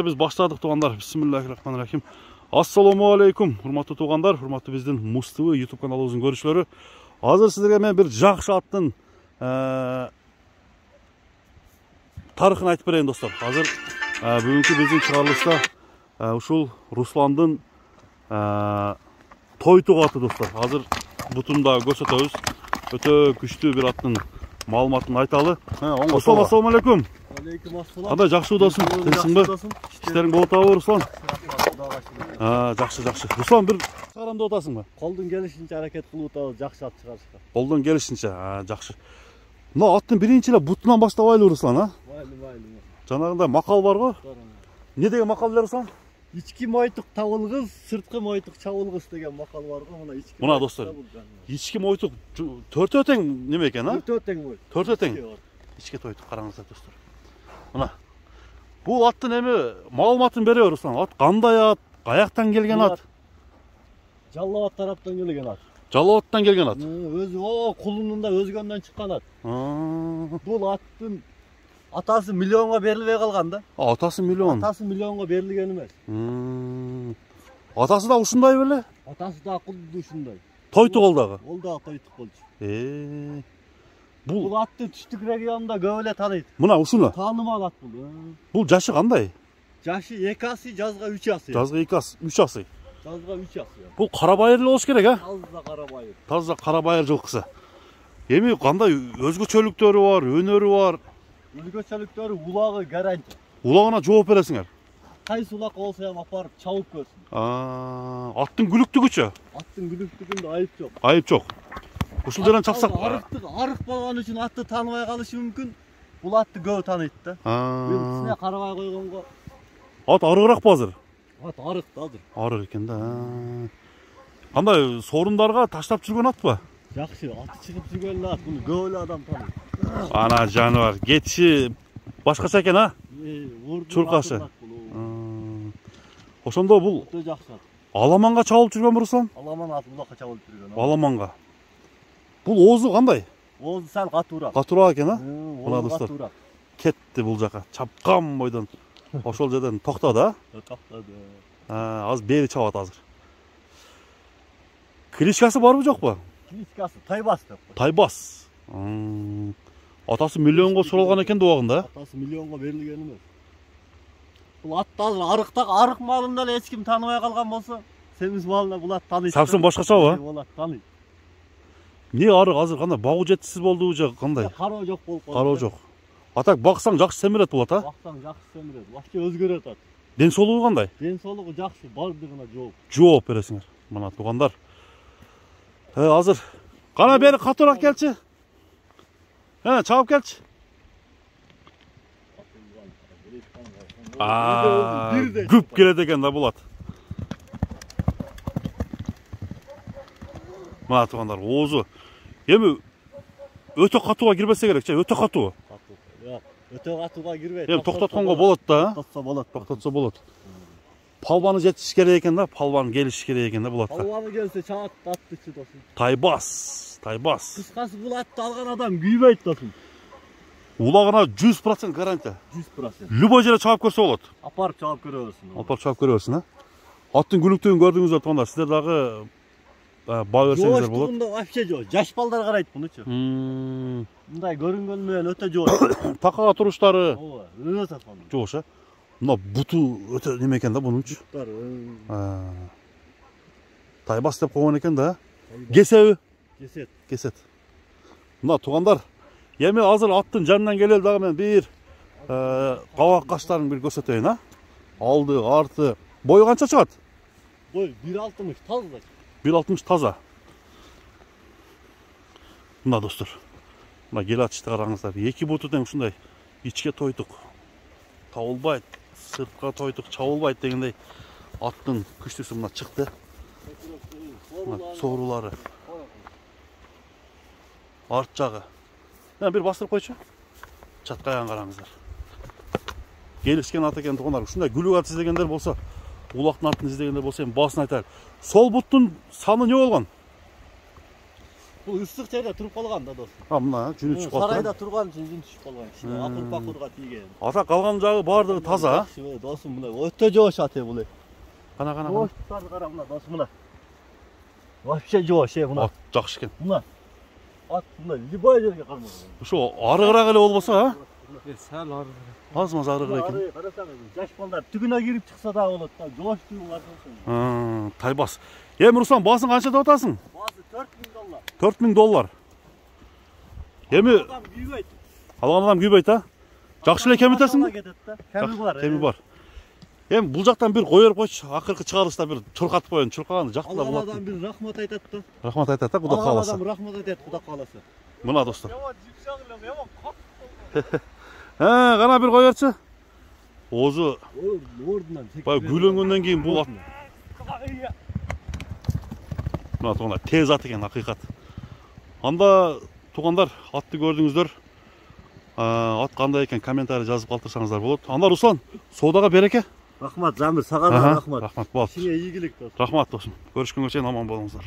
Biz başladık туғандар. Bismillahirrahmanirrahim. Assalamu alaikum. Hurmatlı туғандар, hurmatlı bizden Mustafa YouTube kanalımızın görüşleri. Hazır sizlerге мен bir жақсы аттың тарихын айтып берейін достар. Hazır бүгінгі біздің шығарылышта ушул Русландың Тойтуқ аты достар. Hazır бұтында көрсөтөбүз. Өтө күчтүү bir аттың маалыматын айталы. Ассалаmu алейкум. Қандай жақсы удасың, тенсің бе? Іштерің болуп табы, Руслан? Жақсы. Руслан, бір шығарамды отасың ба? Қолдың келішінше әрекет қылып отабы, жақсы ат шығарышқа. Қолдың келішінше, жақсы. Мына аттың біріншілі бұтынан бастабайлы, Руслан, а? Байлы. Жаңағында мақал бар ғой? Не деген мақал бар, Руслан? Ички мойтық тауылғыз, сыртқы мойтық чауылғыз деген мақал бар ғой. Мына достар, ички мойтық төрт өтең неме екен, а? Төрт өтең. Ички тойтық қараңыздар, достар. Мына, бұл аттың әмі маалыматын бере Руслан. Ат қандай ат, қаяқтан келген ат? Жаллабат тараптан келген ат. Жаллабаттан келген ат? Өзі, құлынында өзгөнден шыққан ат. Бұл аттың атасы миллионға берілбей қалған да. Атасы миллион? Атасы миллионға берілген емес. Атасы да ұшындай беле? Атасы да құлды ұшындай. Тойтық олдағы? Ол да тойтық болчу. Бұл атты түштік регионда көбеле таныйды. Мына ушуну? Танымал ат бұл. Бұл жашы қандай? Жашы 2 асы, жазға 3 асы. Жазға 2 асы, 3 асы. Жазға 3 асы. Бұл қарабайырлы болуш керек, а? Таза қарабайыр. Таза қарабайыр жылқысы. Эми қандай өзгөчөлүктөрү бар, өнөрү бар? Өзгөчөлүктөрү улағы гарантия. Улагына жооп бересиңер? Кайсы улак болса ham апарып чабып көрсүн. Аттың күлүктүгүчү? Аттың күлүктүгүндө айып жок. Айып жок. Ушул жерден чапсак, арык болгон үчүн атты тааныбай калышы мүмкүн. Бул атты көп тааныйт да. Бул кичине карабай койгонго. Ат арыгыраакпы азыр? Ат арык да азыр. Арык экен да. Кандай сорундарга таштап жүргөн атпы? Жакшы, аты чыгып жүргөн ат, буну көп эле адам тааныйт. Ана жаныбар, кетиши башкача экен, а? Чуркашы. Ошондо бул өтө жакшы ат. Аламанга чабылып жүргөн Руслан? Аламан аты булакка чабылып жүргөн. Аламанга. Бұл оозу қандай? Оозу сәл катуураак. Катуураак экен, а? Мына достор. Кетти бул жака. Чапкан бойдон. Ошол жерден токтоду, а? Токтоду. Азыр бери чабат азыр. Кличкасы барбы жокпу? Кличкасы Тайбас деп. Тайбас. Атасы миллионго суралган экен да убагында. Атасы миллионго берилген эмес. Бул ат азыр арык малында эле эч ким тааныбай калган болсо, семиз малына бул ат тааныйт. Совсем башкачабы? Бул ат тааныйт. Не арык азыр кандай багуу жетишсиз болду же кандай? Кароо жок болуп калды. Кароо жок. Атак баксаң жакшы семирет болот, а? Баксаң жакшы семирет. Вообще өзгөрөт ат. Ден соолугу кандай? Ден соолугу жакшы, бардыгына жооп. Жооп бересиңер. Мына туугандар. Азыр кана бери катуураак келчи. Чабып келчи. Күп келет экен да бул ат. Мына туугандар, оозу. Эми өтө катууга кирбесе керек, өтө катуу. Өтө катууга кирбейт. Эми токтотконго болот да, Токтотсо болот. Палбаны жетиш керек экен да, палбаны келиш керек экен да бул атка. Палбаны келсе чаат атты чыдасың. Тайбас. Кыскасы бул атты алган адам күйбөйт досун. Улагына 100% гарантия. 100%. Любой жерде чабып көрсө болот. Апарып чабып көрөсүң. Апарып чабып көрөсүң, а? Аттын күлүктүгүн көрдүңүздөр тугандар, сиздер дагы баа берсеңиздер болот. Жооштугунда вообще жок. Жаш балдар карайт мунучу. Мындай көрүнгөнү менен өтө жоош. Такага туруштары. Ооба, өтө такаган. Жоош, а? Мына буту өтө неме экен да бунунчу. Тайбас деп койгон экен да. Кесеби? Кесет. Мына туугандар, эми азыр аттын жанынан келели дагы мен бир кабак каштарын бир көрсөтөйүн, а? Алды, арты. Бою канча чыгат? Бой 1.60 таза. 1.60 таза. Мына достор. Мына кел атышты караңыздар. Эки буту тең ушундай ичке тойтук. Табылбайт, сыртка тойтук чабылбайт дегендей аттын күчтүүсү мына чыкты. Соорулары. Арт жагы. Бир бастырып койчу. Чаткайган караңыздар. Келишкен ат экен тугандар. Ушундай күлүк ат издегендер болсо, улактын атын издегендер болсо, эми баасын айтайлы. Сол буттун саны не болгон? Бұл ыстық жерде тұрып қалған да достым. мына жүні түсіп қалды. Сарайда тұрған үшін жүн түсіп қалған. Кішкене ақыр-пақырға тиген. Ата қалған жағы бардығы таза. Досым мына өте жош ате бұл. Қана. Жоштарды қара мына досым мына. Вообще жош мына. Ат жақсы екен. Мына. Ат мына любой жерге қармайды. Şu arығырақ әлі болмаса, а? Сәл арығырақ. Аз-маз арығырақ екен. Қарасаңыз, жас балдар түгіне кіріп шықса да болады. Жош түгі бар. Тайбас. Руслан, басың қанша деп атасың? Басы $4000. $4000. Адам күйбейді. Алған адам күйбейді, а? Жақсы эле кем етесің? Кеми бар. Бұл жақтан бір қойыр қойшы, ақырқы шығарылыста бір чұрқатып қойын, чұрқағанды жақты да болады. Алған адам бір рахмат айтады да. Рахмат айтады, құда қаласы. Алған адам рахмат айтады, құда қаласы. Мына достар. Қана бір қойыршы. Озы гүленгеннен кейін бұл ат. Мына туғандар тез ат екен, ақиқат. Анда туғандар атты көрдіңіздер. Ат қандай екен комментарий жазып қалдырсаңыздар болады. Анда Руслан, содаға береке. Рахмат Замир, саған да рахмат. Рахмат, болды. Сіңе игілік. Рахмат досым. Көрішкенге шейін аман болыңыздар.